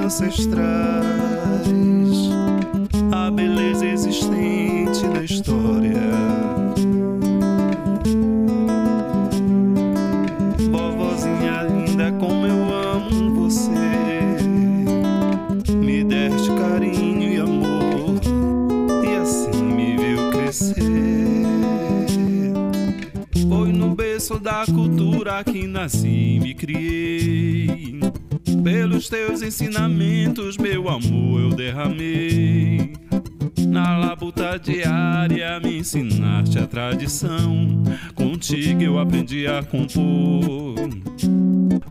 ancestrais, a beleza existente na história. Vovozinha linda, como eu amo você, me deste carinho e amor, e assim me viu crescer. Foi no berço da cultura que nasci e me criei. Pelos teus ensinamentos, meu amor, eu derramei. Na labuta diária me ensinaste a tradição. Contigo eu aprendi a compor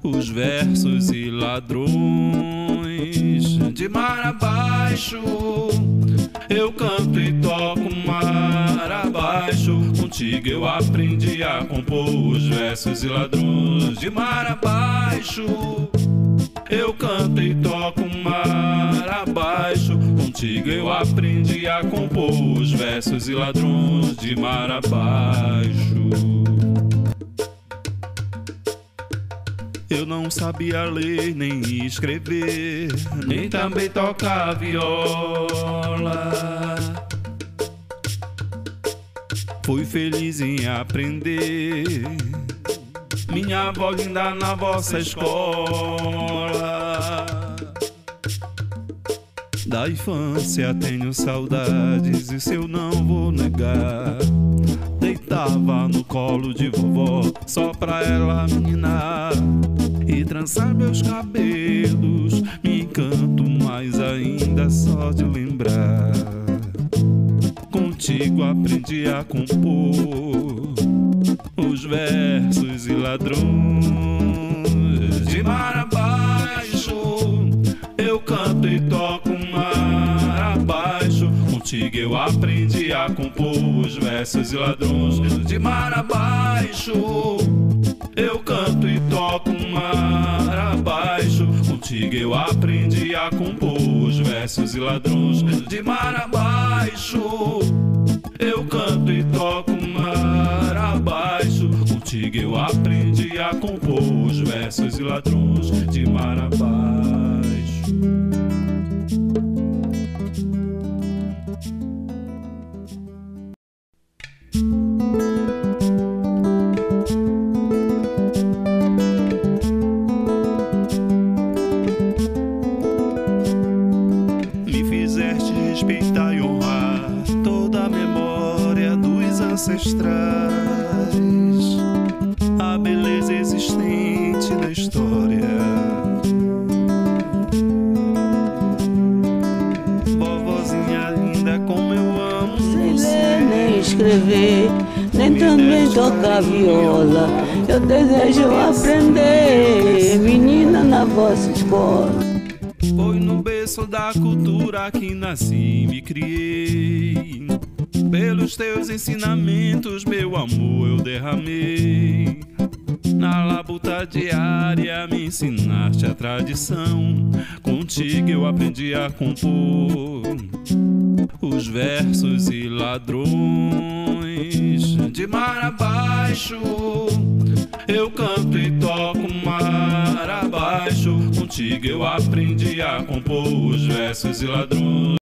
os versos e ladrões. De mar abaixo eu canto e toco mar abaixo. Contigo eu aprendi a compor os versos e ladrões. De mar abaixo eu canto e toco mar abaixo. Contigo eu aprendi a compor os versos e ladrões. De mar abaixo eu não sabia ler nem escrever, nem também tocar viola. Fui feliz em aprender, minha avó linda na vossa escola. Da infância tenho saudades, isso eu não vou negar. Deitava no colo de vovó só pra ela ninar e trançar meus cabelos. Me encanto mais ainda só de lembrar. Contigo aprendi a compor os versos e ladrões. De mar abaixo eu canto e toco mar abaixo. Contigo eu aprendi a compor os versos e ladrões. De mar abaixo eu canto e toco mar abaixo. Contigo eu aprendi a compor os versos e ladrões. De mar abaixo eu canto e toco mar abaixo. Contigo eu aprendi a compor os versos e ladrões. De mar abaixo. Me fizeste respeitar e honrar toda a memória dos ancestrais, a beleza existente na história. Vovozinha linda, como eu amo Sem você, ler nem escrever, nem também tocar viola. Eu desejo aprender, menina na vossa escola. foi no berço da cultura que nasci e me criei. Pelos teus ensinamentos, meu amor, eu derramei. Na labuta diária me ensinaste a tradição. Contigo eu aprendi a compor os versos e ladrões. De mar abaixo eu canto e toco mar abaixo. Contigo eu aprendi a compor os versos e ladrões.